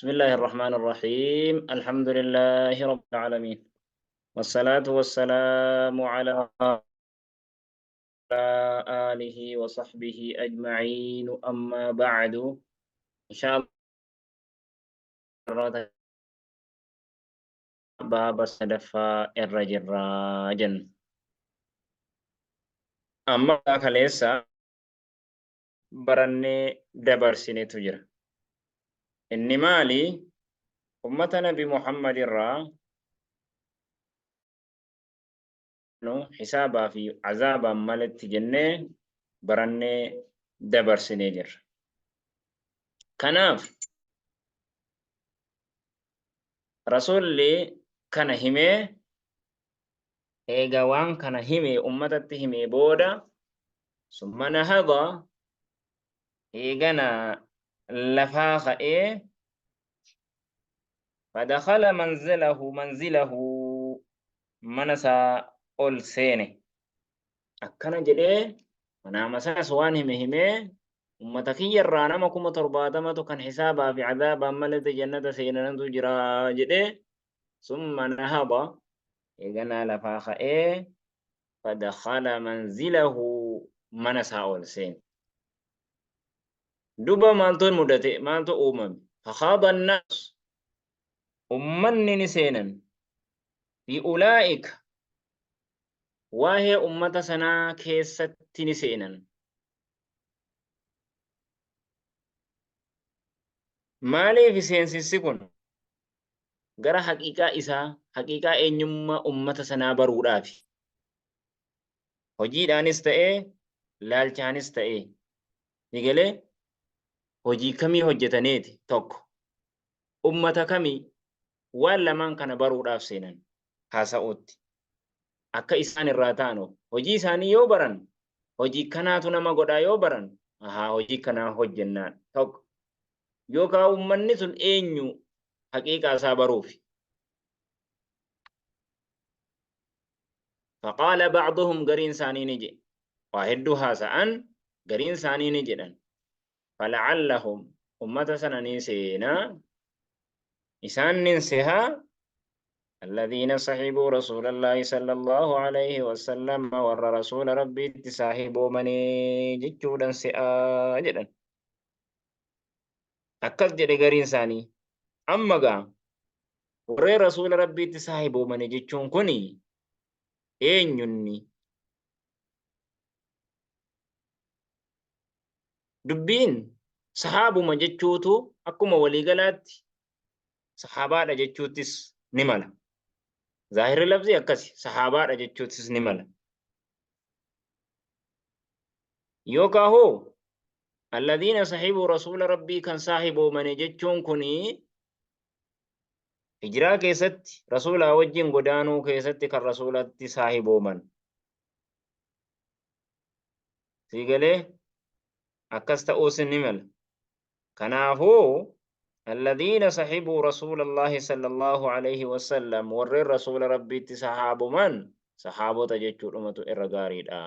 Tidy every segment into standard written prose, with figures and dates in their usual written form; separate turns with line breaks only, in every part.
بسم الله الرحمن الرحيم الحمد لله رب العالمين والصلاة والسلام على آله وصحبه أجمعين أما بعد إن شاء الله باب الصدفة الرجراجن أما كليسا برني دبر سنة تجرى إني مالي أمة نبي محمد حسابا في عذابا ملت جنة برني دبر سنة جرى كناف رسولي كان همي eega waan kana hime ummatatti hime booda summa nahada eegana lafaa ka'ee fadakhala manzilahu mana isaa ol seene akkana jedhee manaama isaas waan hime ummata kiyya irraa nama 70,000tu kan hisaabaa fi cadaabaan malate jannata seenantu jira jedhee summa nahada eegana lafaa ka'ee fadakhala manzilahu mana isaa ol seene duba maaltu mudate maaltu uumame fakhaada annaas ummanni ni seenan fi ulaa'ika waa'ee ummata sanaa keessatti ni seenan maaliif seensissi kun gara haqiiqaa isaa haqiiqaa eenyummaa ummata sanaa baruudhaafi hojiidhaanis ta'ee laalchaanis ta'ee nigalee hojii kamii hojjetaneeti tokko ummata kamii waan lamaan kana baruudhaaf seenan haasa'uutti akka isaan irraa ta'anu hojii isaanii yoo baran hojii kanaatu nama godhaa yoo baran hojii kanaa hojjennaan tokko yookaan ummanni sun eenyu haqiiqaa isaa baruufi فقال بعضهم قرين ساني نجي واحدها سأن قرين ساني نجدن فلعلهم أمة سنني سينا إسان ننسها الذين صحبوا رسول الله صلى الله عليه وسلم ور رسول ربي تساحبوا مني جتشودا سئا جدا أكد جد قرين ساني أما قام ور رسول ربي تساحبوا مني جتشون كني eenyunni dubbiin sahaabuma jechuutu akkuma waliigalaatti sahabaadha jechuutis ni mala zaahirri lafzi akkasi sahabaadha jechuutis ni mala yookaa hoo alladhiina sahibuu rasuula rabbii kan saahiboo mane jechuun kunii hijraa keessatti rasuulaa wajjin godaanuu keessatti kan rasuulatti saahibooman siigalee akkas ta'uus ni mala kanaafuu alladhiina sahibuu rasuulallahi sallallahu alayhi wasallam warreen rasuula rabbiitti sahaaboman sahaabota jechuudhumatu irra gaariidha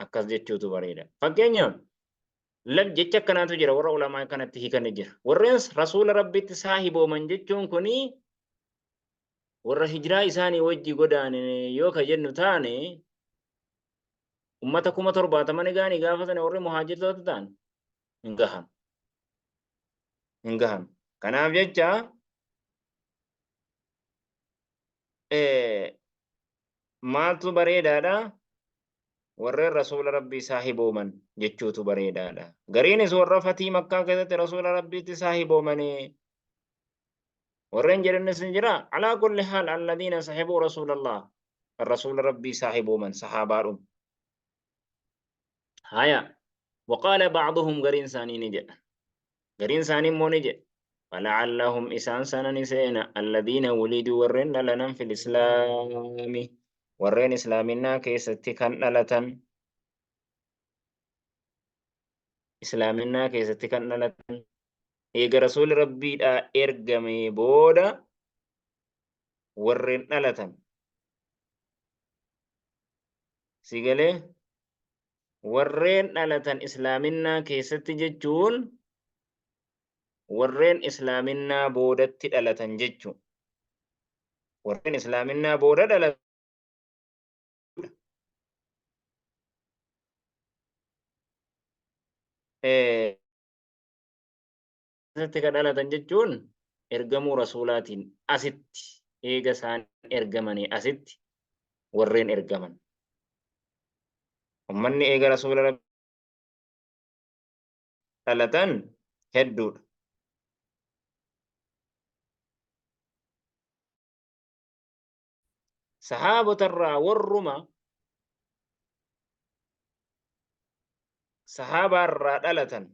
akkas jechuutu bareeda fakkeenyaaf jecha akkanaatu jira warra ulamaa kanatti hiikanii jira warreen rasuula rabbitti saahibooman jechuun kuni warra hijraa isaanii wajji godaane yoo ka jennu taane ummata 70,000 gaanii gaafatan warri muhaajirtoota ta'an hin gahan kanaaf jecha maaltu bareedaadha warreen rasuula rabbii saahibooman jechuutu bareedaadha gariinis warra fatii makkaa keessatti rasuula rabbiitti saahiboomanii warreen jedhanis ni jira alaa kulli haal alladhiina sahibuu rasuulallah rasuula rabbii saahibooman sahabaadhum haya waqaala ba'duhum gariin isaanii ni jedha gariin isaanii immoo ni jedha fala'allahum isaan sana ni seena alladhiina wuliduu warreen dhalanan fil islaami warreen islaaminaa keessatti kan dhalatan eega rasuuli rabbiidhaa ergame booda warreen dhalatan sigalee warreen dhalatan islaaminaa keessatti jechuun warreen islaaminaa boodatti dhalatan jechu. Warreen islaaminaa booda dhalatan ka dhalatan jechuun ergamuu rasuulaatiin asitti eega isaan ergamanii asitti warreen ergaman. Ummanni eega rasuula rabbii dhalatan hedduudha. Sahaabotarraa warruma sahaabaarraa dhalatan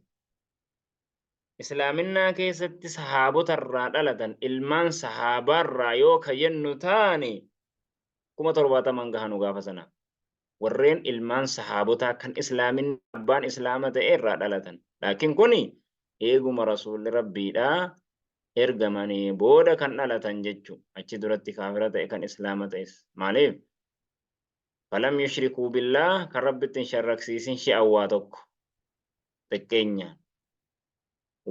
islaaminaa keessatti sahaabotarraa dhalatan ilmaan sahaabaarraa yoo kayennu taane 70,000 gahanu gaafa sana. Warreen ilmaan sahaabotaa kan islaamin abbaan islaama ta'e irraa dhalatan. Laakiin kuni eeguma rasuulli rabbiidhaa ergamanii booda kan dhalatan jechu. Achi duratti kaafira ta'e kan islaama ta'es. Maaliif? Falam yushrikuu billaa kan rabbitti hin sharraksiisin shi'awwaa tokko. Xiqqeenya.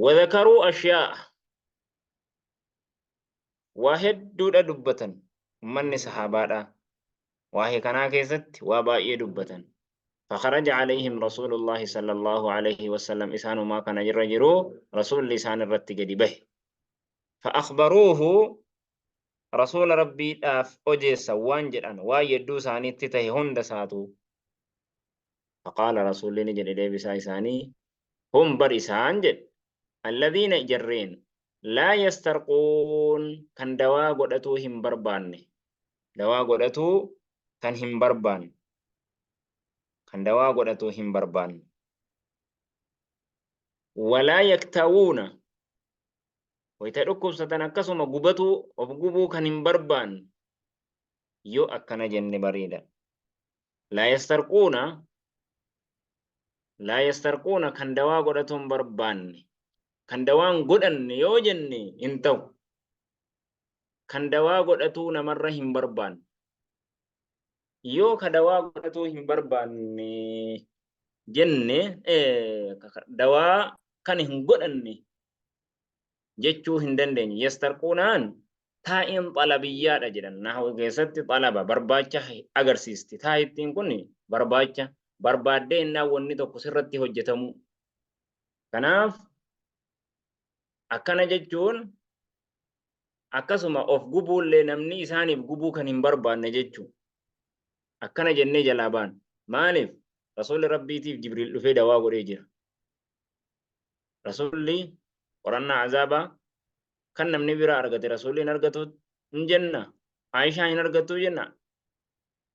Wadhakaruu ashyaa. Waa hedduudha dubbatan. Ummanni sahaabaadhaa. Waa'ee kanaa keessatti waa baay'ee dubbatan. فخرج عليهم رسول الله صلى الله عليه وسلم إسانو ما كان يرجرو رسول لسان الرتق به فأخبروه رسول ربي داف أجي سوان جدان ويدو ساني تته هند ساتو فقال رسول الله نجد دي بسايساني هم برسان جد الذين جرين لا يسترقون كان دوا قدتو هم بربان دوا قدتو كان هم بربان kan dawaa godhatu hin barbaanne walaa yaktawuuna wayita dhukkubsatan akkasuma gubatu of gubuu kan hin barbaanne yoo akkana jenne bareeda laa yastarquuna kan dawaa godhatu hin barbaanne kan dawaan godhanne yoo jenne hin ta'u kan dawaa godhatu namarra hin barbaanne yoo ka dawaa godhatu hin barbaanne jenne dawaa kan hin godhanne jechuu hin dandeenye. Yastarquunaan taa'in xalabiyyaadha jedhan. Nahawu keessatti xalaba barbaacha agarsiisti. Taa'ittiin kun barbaacha barbaaddee innaa wanni tokko sirratti hojjetamu. Kanaaf akkana jechuun akkasuma of gubuullee namni isaaniif gubuu kan hin barbaanne jechuu. Akkana jennee jalaa baan. Maaliif? Rasuulli rabbiitiif Jibriil dhufee dawaa godhee jira. Rasuulli qorannaa azaabaa kan namni biraa argate rasuulli hin argatu hin jenna. Aayishaa hin argatu jenna.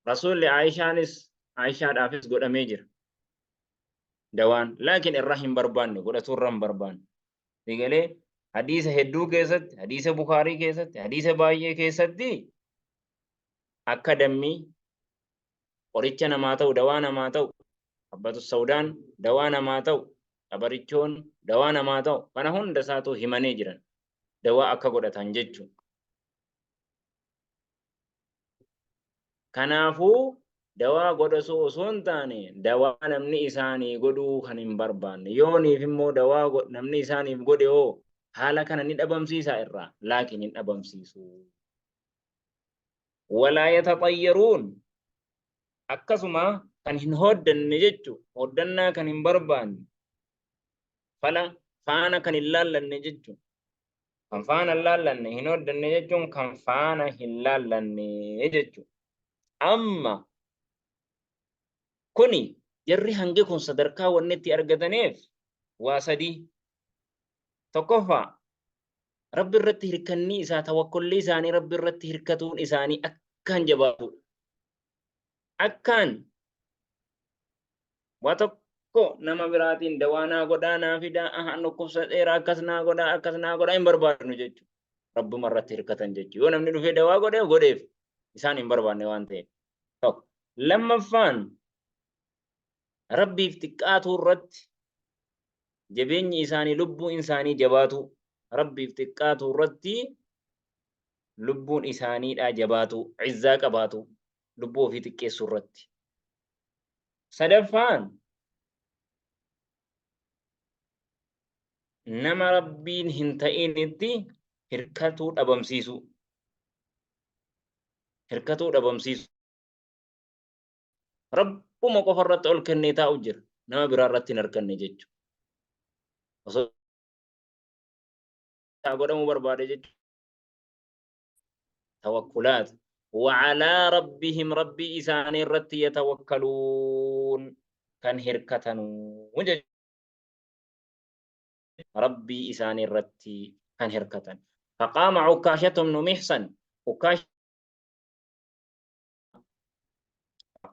Rasuulli Aayishaadhaafis godhamee jira. Dawaan. Laakiin irraa hin barbaanne godhatu irraa hin barbaanne. Digalee hadiisa hedduu keessatti, hadiisa Bukaarii keessatti, hadiisa baay'ee keessatti akka dammii qoricha namaa ta'u dawaa namaa ta'u habbatu saudaan dawaa namaa ta'u qabarichoon dawaa namaa ta'u kana hunda isaatu himanii jiran dawaa akka godhatan jechuun. Kanaafuu dawaa godhasuu osoo hin taane dawaa namni isaanii godhuu kan hin barbaanne yooniif immoo dawaa namni isaaniif godhe oo haala kana ni dhabamsiisa irraa laakiin hin dhabamsiisu. Walaa yataxayyaruun akkasuma kan hin hoddanne jechuun hoddannaa kan hin barbaanne faana kan hin laallanne jechuun kan faana hin laallanne hin hoddanne jechuun kan faana hin laallanne jechuun. Amma kuni jarri hangi kun sadarkaa wanni itti argataniif waa sadii. Tokkoffaa rabbi irratti hirkannii isaa tawakkulli isaanii rabbi irratti hirkatuun isaanii akkaan jabaatu. Akkaan waa tokko nama biraatiin dawaa naa godhaa naa fidaa ahaan dhukkubsateera akkas naa godhaa hin barbaadnu jechuudha. Rabbuma irratti hirkatan jechuudha. Yoo namni dhufee dawaa godheef isaan hin barbaanne waan ta'eef. Tokko. Lammaffaan rabbiif xiqqaatuu irratti jabeenyi isaanii lubbuun isaanii jabaatu. Rabbiif xiqqaatuu irratti lubbuun isaaniidhaa jabaatu. Izzaa qabaatu. Lubbuu ofii xiqqeessuu irratti. Sadaffaan nama rabbiin hin ta'initti hirkatuu dhabamsiisu. Hirkatuu dhabamsiisu. Rabbuma qofa irratti ol kennee taa'u jira. Nama biraa irratti hin harkanne jechuudha. Osoo godhamuu barbaade jechuudha. Tawakkulaat. وعلى ربهم ربي إساني الرتي يتوكلون كان هركتنوا ربي إساني الرتي كان هركتن فقام عكاشة بن محصن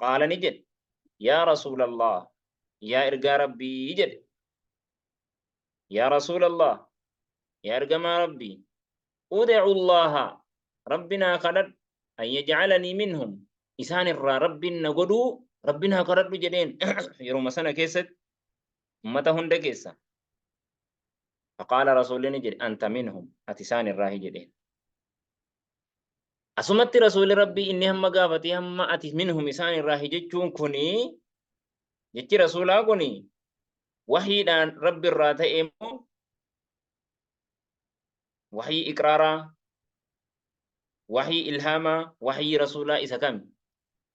قال نجد يا رسول الله يا إرقى ربي يجد يا رسول الله يا إرقى ما ربي أدعو الله ربنا قدر أن يجعلني منهم إسان الرا ربنا قدو ربنا قدر جدين يروم سنة كيست متى هند كيسا فقال رسول نجد أنت منهم أتسان الراه جدين أسمت رسول ربي إني هم قافتي هم أتي منهم إسان الراه جدون كوني جدي رسولا كوني وحيدان رب الرات إيمو وحي إقرارا وحي إلهاما وحي رسولا إسا كم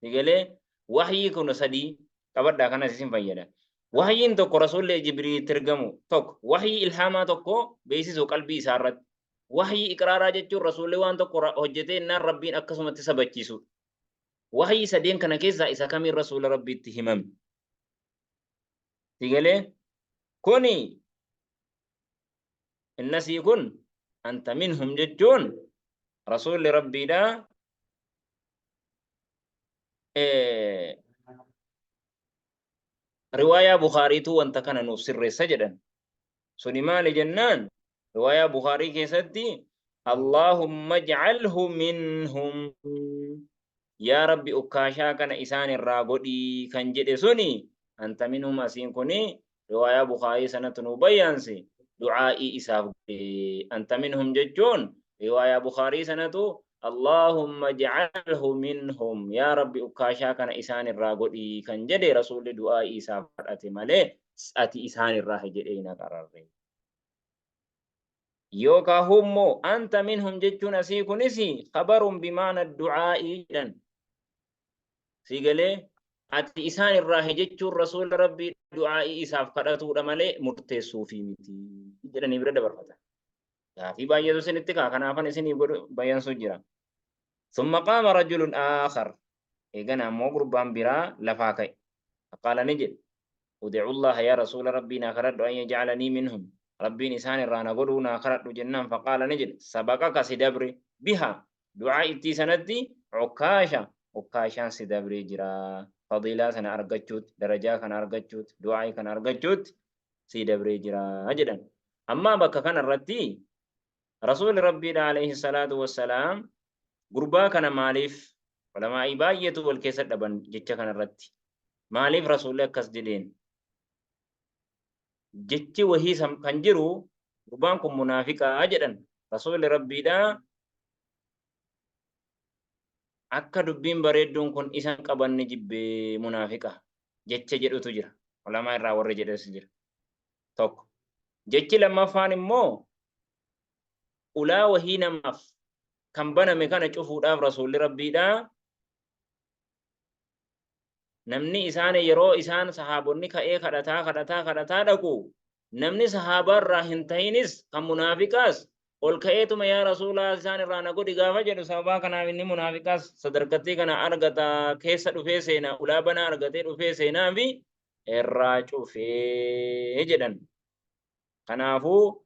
يقول وحي كون سدي كبدا كان سيسين فيدا وحي تكو رسول جبريل ترجمو تك وحي إلهاما تكو بيسيسو قلبي سارت وحي إقرارا جتشو رسول وان تكو حجتين نار ربين أكسوم تسبتشيسو وحي سدين كان كيسا إسا كم رسول ربي تهمم يقول كوني الناس يكون أنت منهم جتشون رسول ربي دا رواية بخاري تو وانت كان نفسر سجدا سليمان جنان رواية بخاري كيستي اللهم اجعله منهم يا ربي أكاشا كان إسان الراغودي كان جد سني أنت منهم أسين كوني رواية بخاري سنة نبيانسي دعائي إساف أنت منهم ججون رواية بخاري سنة اللهم اجعله منهم يا ربي أكاشا كان إسان الراغودي كان جدي رسول دعاء إساف أتي مالي أتي إسان الراه جدينا قرارين يوكا هم أنت منهم ججون أسيكو نسي خبر بمعنى الدعاء جدن سيقلي أتي إسان الراه ججون رسول ربي دعاء إساف قرأتو رمالي مرتسو في متي جدن يبرد برفتا في باية سنتكا كان أفن سني بيان سجرا ثم قام رجل آخر إيقنا مغرب بامبرا لفاكي فقال نجد ودعو الله يا رسول ربنا خرد أن يجعلني منهم ربي نسان الرانا قلونا خرد جنان فقال نجد سبقك سدبري بها دعاء سندي عكاشا سدبري جرا فضيلة سنة أرقجوت درجة كان أرقجوت دعاء كان أرقجوت سدبري جرا أجدا أما بك كان الرتي رسول ربي عليه الصلاة والسلام غربا كان ماليف علماء باية والكيسة دبن جتشا كان الرتي ماليف رسول الله كسدين جتشي وهي كان جرو غربانكم منافقا أجدا رسول ربي دا أكا دبين بريدون كن إسان قبن نجيب منافقا جتشا جدو تجرى علماء الراور جدو سجرى توك جتشي لما فان مو أولا وهي نماف كم بنا مكان تشوفوا دام رسول ربي دا نمني إسان يرو إسان صحابوني كأي خدتا دكو نمني صحابا راهن تهينيس كم منافقاس قل كأيتم يا رسول الله إسان رانا قد إغافة جدو صحابا كنا مني منافقاس صدركتي كنا أرغتا كيسا دفيسينا أولا بنا أرغتي دفيسينا في الراجو في جدن كنافو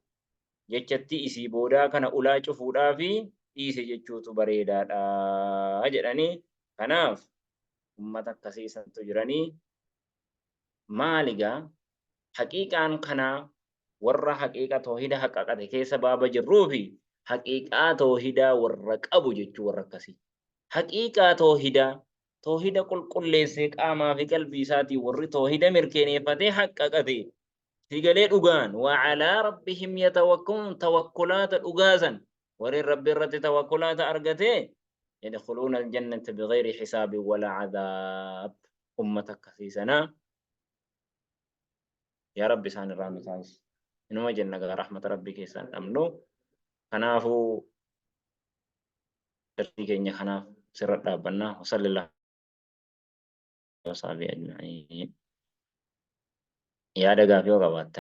jechatti isii boodaa kana ulaa cufuudhaa fi dhiise jechuutu bareedaadha jedhanii kanaaf ummata akkasii santu jiranii maaligaa haqiiqaan kanaa warra haqiiqa toohida haqqaqate keessa baaba jirruu fi haqiiqaa toohidaa warra qabu jechuu warra akkasii haqiiqaa toohida qulqulleessee qaamaa fi qalbii isaatii warri toohida mirkaneeffatee haqqaqate سيقالي دوغان وعلى ربهم يتوكلون توكلات دوغازا ورين ربي الرد توكلات أرقتي يدخلون الجنة بغير حساب ولا عذاب أمتك في سنة يا رب سان الرحمة inuma jenna gaa rahmata rabbii keessaan dhabnu kanaafuu darbii keenya kanaaf sirra dhaabbannaa wasallillah wasaabii ajma'iin yaada gaafii yoo qabaattan